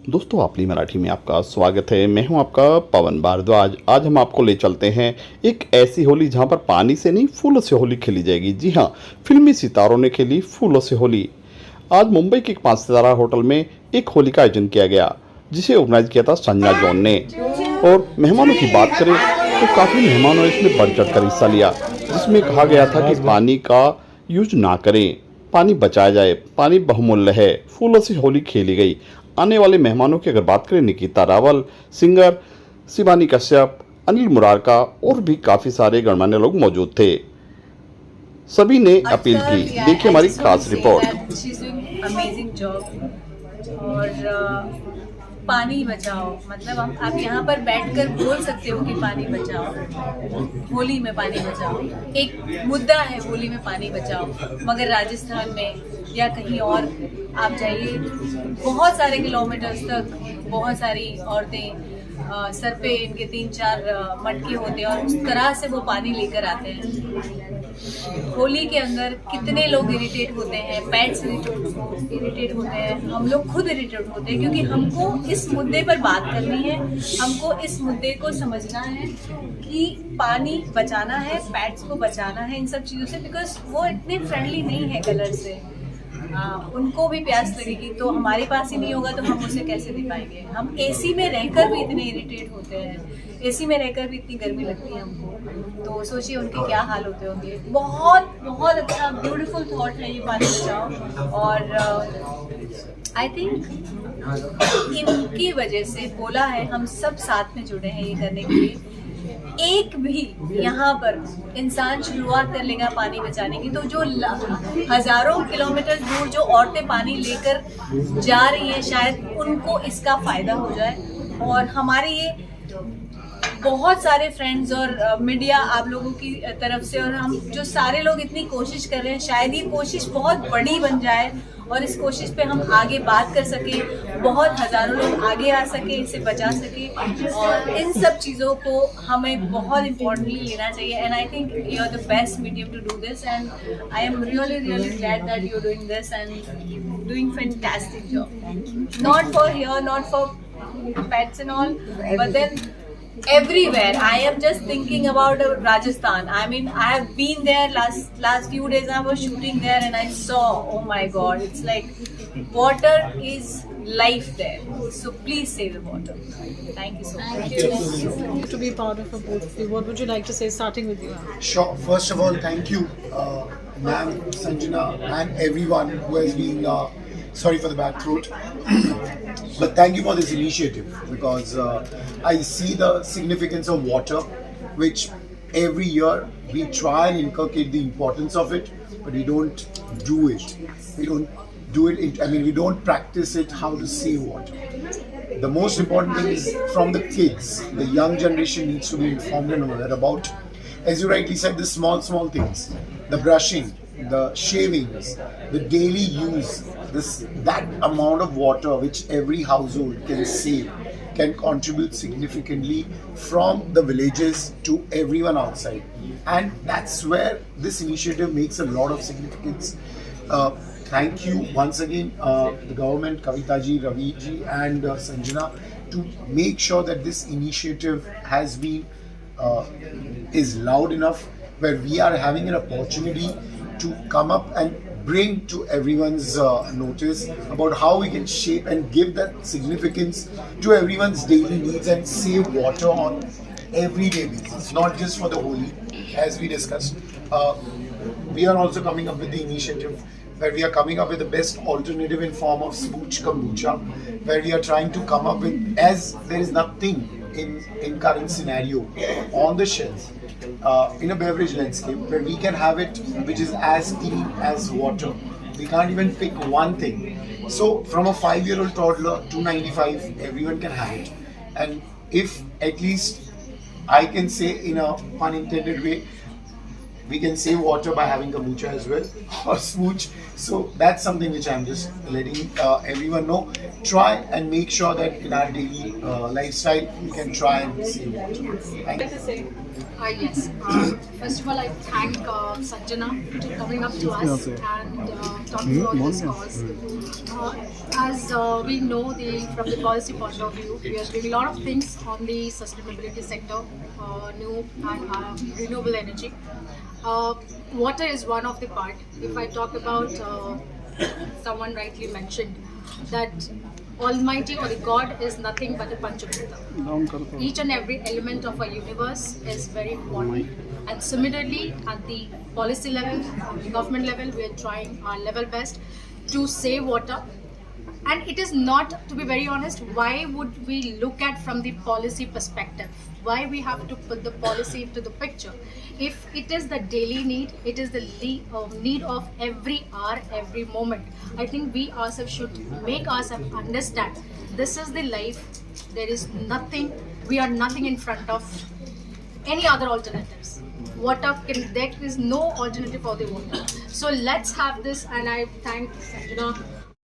दोस्तों आपली मराठी में आपका स्वागत है। मैं हूं आपका पवन भारद्वाज। आज हम आपको ले चलते हैं एक ऐसी होली जहां पर पानी से नहीं फूलों से होली खेली जाएगी। जी हां, फिल्मी सितारों ने खेली फूलों से होली। आज मुंबई के एक 5 सितारा होटल में एक होली का आयोजन किया गया, जिसे ऑर्गेनाइज किया था संजना जॉन ने। और मेहमानों की बात करें तो काफ़ी मेहमानों ने इसमें बढ़ चढ़ कर हिस्सा लिया, जिसमें कहा गया था कि पानी का यूज ना करें, पानी बचाया जाए, पानी बहुमूल्य है। फूलों से होली खेली गई। आने वाले मेहमानों की अगर बात करें, निकिता रावल, सिंगर शिवानी कश्यप, अनिल मुरारका और भी काफ़ी सारे गणमान्य लोग मौजूद थे। सभी ने अपील की। देखिए हमारी खास रिपोर्ट। और पानी बचाओ, मतलब आप यहाँ पर बैठकर बोल सकते हो कि पानी बचाओ, होली में पानी बचाओ। एक मुद्दा है होली में पानी बचाओ, मगर राजस्थान में या कहीं और आप जाइए, बहुत सारे किलोमीटर्स तक बहुत सारी औरतें सर पे इनके 3-4 मटके होते हैं और उस तरह से वो पानी लेकर आते हैं। होली के अंदर कितने लोग इरिटेट होते हैं, पेट्स इरिटेट होते हैं, हम लोग खुद इरिटेट होते हैं, क्योंकि हमको इस मुद्दे पर बात करनी है, हमको इस मुद्दे को समझना है कि पानी बचाना है, पेट्स को बचाना है इन सब चीज़ों से, बिकॉज वो इतने फ्रेंडली नहीं है कलर से। उनको भी प्यास लगेगी, तो हमारे पास ही नहीं होगा तो हम उसे कैसे दे पाएंगे। हम एसी में रहकर भी इतने इरिटेट होते हैं, एसी में रहकर भी इतनी गर्मी लगती है हमको, तो सोचिए उनके क्या हाल होते होंगे। बहुत बहुत अच्छा ब्यूटीफुल थॉट है ये पानी बचाओ। और आई थिंक इनकी वजह से बोला है, हम सब साथ में जुड़े हैं ये करने के लिए। एक भी यहाँ पर इंसान शुरुआत कर लेगा पानी बचाने की, तो जो हजारों किलोमीटर दूर जो औरतें पानी लेकर जा रही हैं, शायद उनको इसका फायदा हो जाए। और हमारे ये बहुत सारे फ्रेंड्स और मीडिया आप लोगों की तरफ से, और हम जो सारे लोग इतनी कोशिश कर रहे हैं, शायद ये कोशिश बहुत बड़ी बन जाए और इस कोशिश पे हम आगे बात कर सके, बहुत हजारों लोग आगे आ सके, इसे बचा सके। और इन सब चीज़ों को हमें बहुत इम्पोर्टेंटली लेना चाहिए। And I think you are the best medium to do this, and I am really glad that you are doing this and doing fantastic job, not for here, not for pets and all, but then everywhere. I am just thinking about Rajasthan. I mean, I have been there last few days. I was shooting there and I saw, oh my god, it's like water is life there. So please save the water. Thank you so much. Thank you. To be part of both of you, what would you like to say, starting with you? Sure. First of all, thank you, ma'am, Sanjana, and everyone who has been. Sorry for the bad throat, but thank you for this initiative, because I see the significance of water, which every year we try and inculcate the importance of it, but we don't do it. We don't do it. We don't practice it, how to save water. The most important thing is from the kids. The young generation needs to be informed and aware about, as you rightly said, the small things, the brushing, the shavings, the daily use. That amount of water which every household can save can contribute significantly from the villages to everyone outside, and that's where this initiative makes a lot of significance. Thank you once again, the government, Kavita ji, Ravi ji, and Sanjana, to make sure that this initiative has been is loud enough, where we are having an opportunity to come up and bring to everyone's notice about how we can shape and give that significance to everyone's daily needs and save water on everyday basis, not just for the Holi, as we discussed. We are also coming up with the initiative where we are coming up with the best alternative in form of smooch kombucha, where we are trying to come up with, as there is nothing in current scenario on the shelf in a beverage landscape where we can have it which is as clean as water. We can't even pick one thing. So from a 5-year-old toddler to 95, everyone can have it. And if at least I can say in a pun intended way, we can save water by having kombucha as well or smooch. So that's something which I'm just letting everyone know. Try and make sure that in our daily lifestyle we can try and save water. Thank you. Yes. First of all, I thank Sanjana for coming up to us and talking about this cause. As we know, from the policy point of view, we are doing a lot of things on the sustainability sector, new and renewable energy. Water is one of the part. If I talk about, someone rightly mentioned that Almighty or the God is nothing but a Panchabhuta. Each and every element of our universe is very important. And similarly, at the policy level, at the government level, we are trying our level best to save water. And it is not, to be very honest, why would we look at from the policy perspective? Why we have to put the policy into the picture? If it is the daily need, it is the need of every hour, every moment. I think we ourselves should make ourselves understand this is the life. There is nothing, we are nothing in front of any other alternatives. There is no alternative for the water. So let's have this, and I thank Sanjana